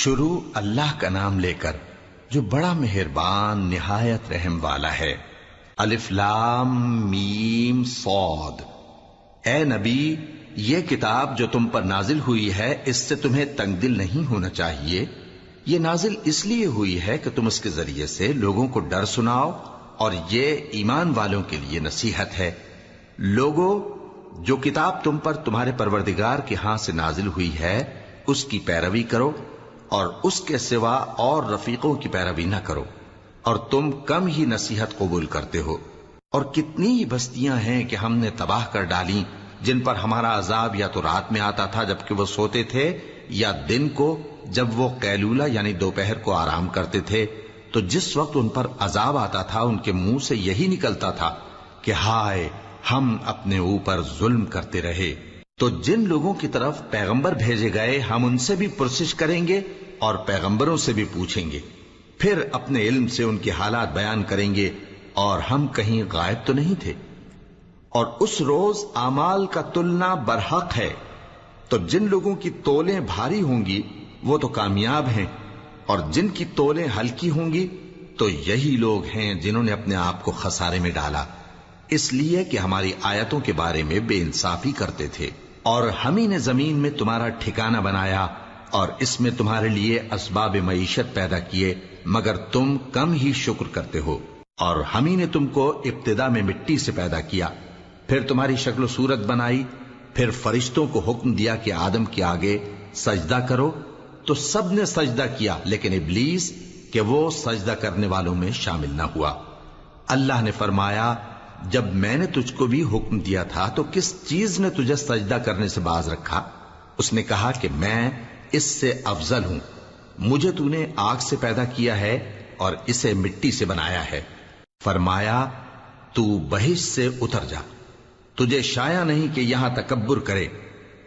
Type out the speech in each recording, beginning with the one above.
شروع اللہ کا نام لے کر جو بڑا مہربان نہایت رحم والا ہے۔ الف لام میم صاد۔ اے نبی، یہ کتاب جو تم پر نازل ہوئی ہے اس سے تمہیں تنگ دل نہیں ہونا چاہیے۔ یہ نازل اس لیے ہوئی ہے کہ تم اس کے ذریعے سے لوگوں کو ڈر سناؤ، اور یہ ایمان والوں کے لیے نصیحت ہے۔ لوگوں، جو کتاب تم پر تمہارے پروردگار کے ہاں سے نازل ہوئی ہے اس کی پیروی کرو، اور اس کے سوا اور رفیقوں کی پیروی نہ کرو، اور تم کم ہی نصیحت قبول کرتے ہو۔ اور کتنی ہی بستیاں ہیں کہ ہم نے تباہ کر ڈالیں جن پر ہمارا عذاب یا تو رات میں آتا تھا جبکہ وہ سوتے تھے، یا دن کو جب وہ قیلولہ یعنی دوپہر کو آرام کرتے تھے، تو جس وقت ان پر عذاب آتا تھا ان کے منہ سے یہی نکلتا تھا کہ ہائے، ہم اپنے اوپر ظلم کرتے رہے۔ تو جن لوگوں کی طرف پیغمبر بھیجے گئے ہم ان سے بھی پرسش کریں گے اور پیغمبروں سے بھی پوچھیں گے، پھر اپنے علم سے ان کے حالات بیان کریں گے، اور ہم کہیں غائب تو نہیں تھے۔ اور اس روز اعمال کا تلنا برحق ہے، تو جن لوگوں کی تولیں بھاری ہوں گی وہ تو کامیاب ہیں، اور جن کی تولیں ہلکی ہوں گی تو یہی لوگ ہیں جنہوں نے اپنے آپ کو خسارے میں ڈالا، اس لیے کہ ہماری آیتوں کے بارے میں بے انصافی کرتے تھے۔ اور ہم ہی نے زمین میں تمہارا ٹھکانہ بنایا اور اس میں تمہارے لیے اسباب معیشت پیدا کیے، مگر تم کم ہی شکر کرتے ہو۔ اور ہم ہی نے تم کو ابتدا میں مٹی سے پیدا کیا، پھر تمہاری شکل و صورت بنائی، پھر فرشتوں کو حکم دیا کہ آدم کے آگے سجدہ کرو، تو سب نے سجدہ کیا لیکن ابلیس کہ وہ سجدہ کرنے والوں میں شامل نہ ہوا۔ اللہ نے فرمایا، جب میں نے تجھ کو بھی حکم دیا تھا تو کس چیز نے تجھے سجدہ کرنے سے باز رکھا؟ اس نے کہا کہ میں اس سے افضل ہوں، مجھے تو نے آگ سے پیدا کیا ہے اور اسے مٹی سے بنایا ہے۔ فرمایا، تو بہشت سے اتر جا، تجھے شایع نہیں کہ یہاں تکبر کرے،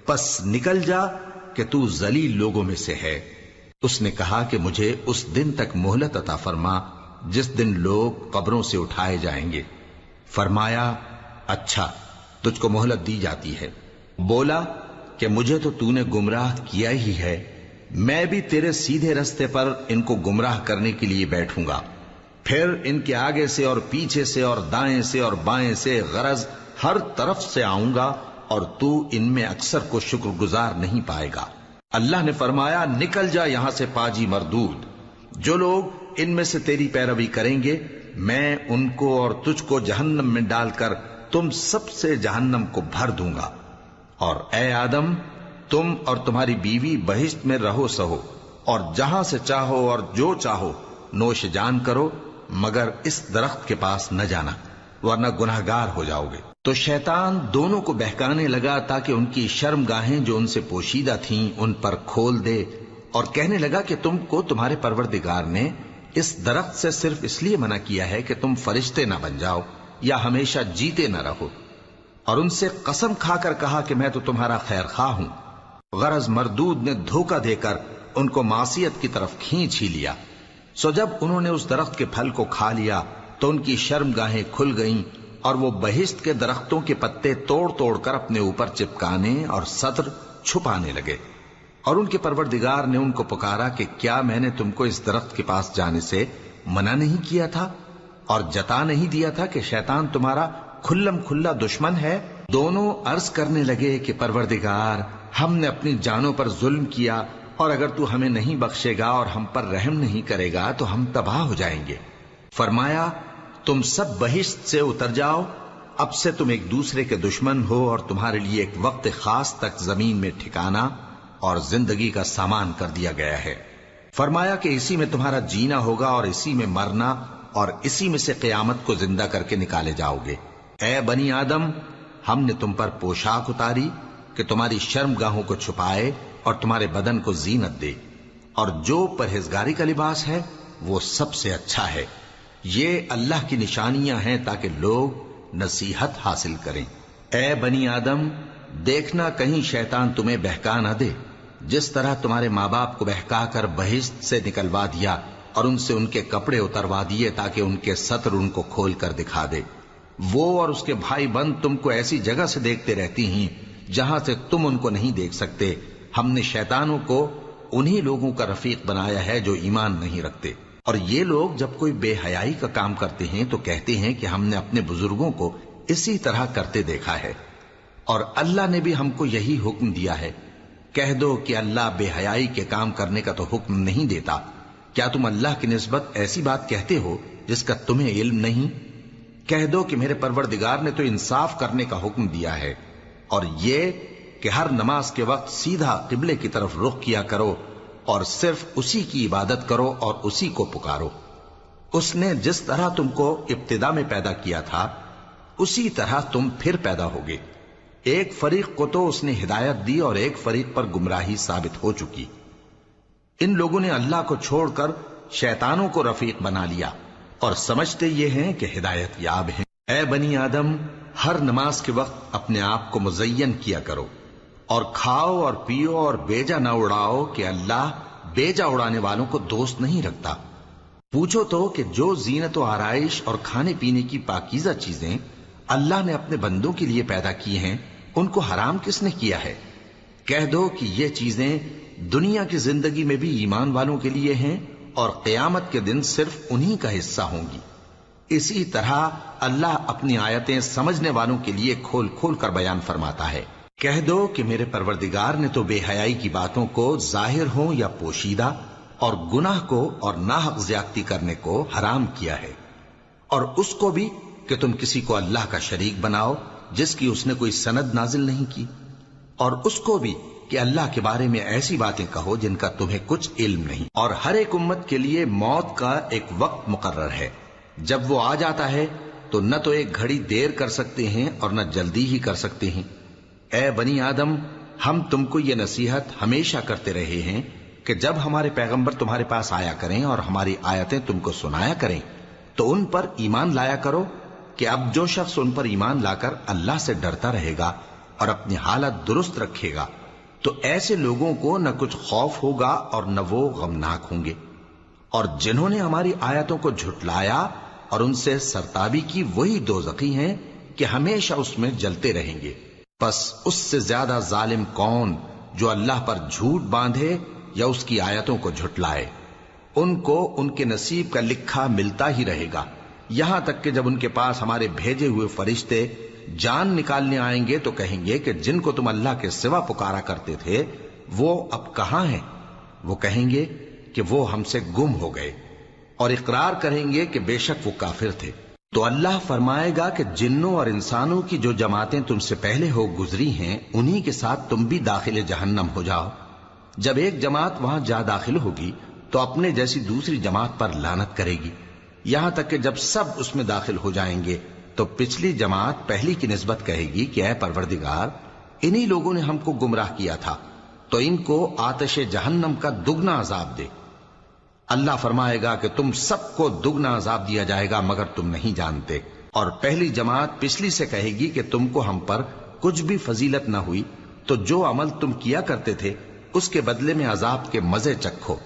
پس نکل جا کہ تو ذلیل لوگوں میں سے ہے۔ اس نے کہا کہ مجھے اس دن تک مہلت عطا فرما جس دن لوگ قبروں سے اٹھائے جائیں گے۔ فرمایا، اچھا، تجھ کو مہلت دی جاتی ہے۔ بولا کہ مجھے تو نے گمراہ کیا ہی ہے، میں بھی تیرے سیدھے رستے پر ان کو گمراہ کرنے کے لیے بیٹھوں گا، پھر ان کے آگے سے اور پیچھے سے اور دائیں سے اور بائیں سے، غرض ہر طرف سے آؤں گا، اور تو ان میں اکثر کو شکر گزار نہیں پائے گا۔ اللہ نے فرمایا، نکل جا یہاں سے پاجی مردود، جو لوگ ان میں سے تیری پیروی کریں گے میں ان کو اور تجھ کو جہنم میں ڈال کر تم سب سے جہنم کو بھر دوں گا۔ اور اے آدم، تم اور تمہاری بیوی بہشت میں رہو سہو، اور جہاں سے چاہو اور جو چاہو نوش جان کرو، مگر اس درخت کے پاس نہ جانا ورنہ گناہگار ہو جاؤ گے۔ تو شیطان دونوں کو بہکانے لگا تاکہ ان کی شرم گاہیں جو ان سے پوشیدہ تھیں ان پر کھول دے، اور کہنے لگا کہ تم کو تمہارے پروردگار نے اس درخت سے صرف اس لیے منع کیا ہے کہ تم فرشتے نہ بن جاؤ یا ہمیشہ جیتے نہ رہو۔ اور ان سے قسم کھا کر کہا کہ میں تو تمہارا خیر خواہ ہوں۔ غرض مردود نے دھوکہ دے کر ان کو معصیت کی طرف کھینچ ہی لیا۔ سو جب انہوں نے اس درخت کے پھل کو کھا لیا تو ان کی شرم گاہیں کھل گئیں، اور وہ بہشت کے درختوں کے پتے توڑ توڑ کر اپنے اوپر چپکانے اور سطر چھپانے لگے۔ اور ان کے پروردگار نے ان کو پکارا کہ کیا میں نے تم کو اس درخت کے پاس جانے سے منع نہیں کیا تھا، اور جتا نہیں دیا تھا کہ شیطان تمہارا کھلم کھلا دشمن ہے؟ دونوں عرض کرنے لگے کہ پروردگار، ہم نے اپنی جانوں پر ظلم کیا، اور اگر تو ہمیں نہیں بخشے گا اور ہم پر رحم نہیں کرے گا تو ہم تباہ ہو جائیں گے۔ فرمایا، تم سب بہشت سے اتر جاؤ، اب سے تم ایک دوسرے کے دشمن ہو، اور تمہارے لیے ایک وقت خاص تک زمین میں ٹھکانا اور زندگی کا سامان کر دیا گیا ہے۔ فرمایا کہ اسی میں تمہارا جینا ہوگا اور اسی میں مرنا، اور اسی میں سے قیامت کو زندہ کر کے نکالے جاؤ گے۔ اے بنی آدم، ہم نے تم پر پوشاک اتاری کہ تمہاری شرم گاہوں کو چھپائے اور تمہارے بدن کو زینت دے، اور جو پرہیزگاری کا لباس ہے وہ سب سے اچھا ہے۔ یہ اللہ کی نشانیاں ہیں تاکہ لوگ نصیحت حاصل کریں۔ اے بنی آدم، دیکھنا کہیں شیطان تمہیں بہکا نہ دے، جس طرح تمہارے ماں باپ کو بہکا کر بہشت سے نکلوا دیا اور ان سے ان کے کپڑے اتروا دیے تاکہ ان کے سطر ان کو کھول کر دکھا دے۔ وہ اور اس کے بھائی بند تم کو ایسی جگہ سے دیکھتے رہتی ہیں جہاں سے تم ان کو نہیں دیکھ سکتے۔ ہم نے شیطانوں کو انہی لوگوں کا رفیق بنایا ہے جو ایمان نہیں رکھتے۔ اور یہ لوگ جب کوئی بے حیائی کا کام کرتے ہیں تو کہتے ہیں کہ ہم نے اپنے بزرگوں کو اسی طرح کرتے دیکھا ہے، اور اللہ نے بھی ہم کو یہی حکم دیا ہے۔ کہہ دو کہ اللہ بے حیائی کے کام کرنے کا تو حکم نہیں دیتا۔ کیا تم اللہ کی نسبت ایسی بات کہتے ہو جس کا تمہیں علم نہیں؟ کہہ دو کہ میرے پروردگار نے تو انصاف کرنے کا حکم دیا ہے، اور یہ کہ ہر نماز کے وقت سیدھا قبلے کی طرف رخ کیا کرو اور صرف اسی کی عبادت کرو اور اسی کو پکارو۔ اس نے جس طرح تم کو ابتدا میں پیدا کیا تھا اسی طرح تم پھر پیدا ہوگے۔ ایک فریق کو تو اس نے ہدایت دی اور ایک فریق پر گمراہی ثابت ہو چکی۔ ان لوگوں نے اللہ کو چھوڑ کر شیطانوں کو رفیق بنا لیا اور سمجھتے یہ ہیں کہ ہدایت یاب ہیں۔ اے بنی آدم، ہر نماز کے وقت اپنے آپ کو مزین کیا کرو، اور کھاؤ اور پیو اور بیجا نہ اڑاؤ کہ اللہ بیجا اڑانے والوں کو دوست نہیں رکھتا۔ پوچھو تو کہ جو زینت و آرائش اور کھانے پینے کی پاکیزہ چیزیں اللہ نے اپنے بندوں کے لیے پیدا کی ہیں ان کو حرام کس نے کیا ہے؟ کہہ دو کہ یہ چیزیں دنیا کی زندگی میں بھی ایمان والوں کے لیے ہیں اور قیامت کے دن صرف انہی کا حصہ ہوں گی۔ اسی طرح اللہ اپنی آیتیں سمجھنے والوں کے لیے کھول کھول کر بیان فرماتا ہے۔ کہہ دو کہ میرے پروردگار نے تو بے حیائی کی باتوں کو ظاہر ہوں یا پوشیدہ اور گناہ کو اور ناحق زیادتی کرنے کو حرام کیا ہے، اور اس کو بھی کہ تم کسی کو اللہ کا شریک بناؤ جس کی اس نے کوئی سند نازل نہیں کی، اور اس کو بھی کہ اللہ کے بارے میں ایسی باتیں کہو جن کا تمہیں کچھ علم نہیں۔ اور ہر ایک امت کے لیے موت کا ایک وقت مقرر ہے، جب وہ آ جاتا ہے تو نہ تو ایک گھڑی دیر کر سکتے ہیں اور نہ جلدی ہی کر سکتے ہیں۔ اے بنی آدم، ہم تم کو یہ نصیحت ہمیشہ کرتے رہے ہیں کہ جب ہمارے پیغمبر تمہارے پاس آیا کریں اور ہماری آیتیں تم کو سنایا کریں تو ان پر ایمان لایا کرو، کہ اب جو شخص ان پر ایمان لا کر اللہ سے ڈرتا رہے گا اور اپنی حالت درست رکھے گا تو ایسے لوگوں کو نہ کچھ خوف ہوگا اور نہ وہ غمناک ہوں گے۔ اور جنہوں نے ہماری آیتوں کو جھٹلایا اور ان سے سرتابی کی وہی دوزخی ہیں کہ ہمیشہ اس میں جلتے رہیں گے۔ پس اس سے زیادہ ظالم کون جو اللہ پر جھوٹ باندھے یا اس کی آیتوں کو جھٹلائے؟ ان کو ان کے نصیب کا لکھا ملتا ہی رہے گا، یہاں تک کہ جب ان کے پاس ہمارے بھیجے ہوئے فرشتے جان نکالنے آئیں گے تو کہیں گے کہ جن کو تم اللہ کے سوا پکارا کرتے تھے وہ اب کہاں ہیں؟ وہ کہیں گے کہ وہ ہم سے گم ہو گئے، اور اقرار کریں گے کہ بے شک وہ کافر تھے۔ تو اللہ فرمائے گا کہ جنوں اور انسانوں کی جو جماعتیں تم سے پہلے ہو گزری ہیں انہی کے ساتھ تم بھی داخل جہنم ہو جاؤ۔ جب ایک جماعت وہاں جا داخل ہوگی تو اپنے جیسی دوسری جماعت پر لعنت کرے گی، یہاں تک کہ جب سب اس میں داخل ہو جائیں گے تو پچھلی جماعت پہلی کی نسبت کہے گی کہ اے پروردگار، انہی لوگوں نے ہم کو گمراہ کیا تھا، تو ان کو آتش جہنم کا دگنا عذاب دے۔ اللہ فرمائے گا کہ تم سب کو دگنا عذاب دیا جائے گا مگر تم نہیں جانتے۔ اور پہلی جماعت پچھلی سے کہے گی کہ تم کو ہم پر کچھ بھی فضیلت نہ ہوئی، تو جو عمل تم کیا کرتے تھے اس کے بدلے میں عذاب کے مزے چکھو۔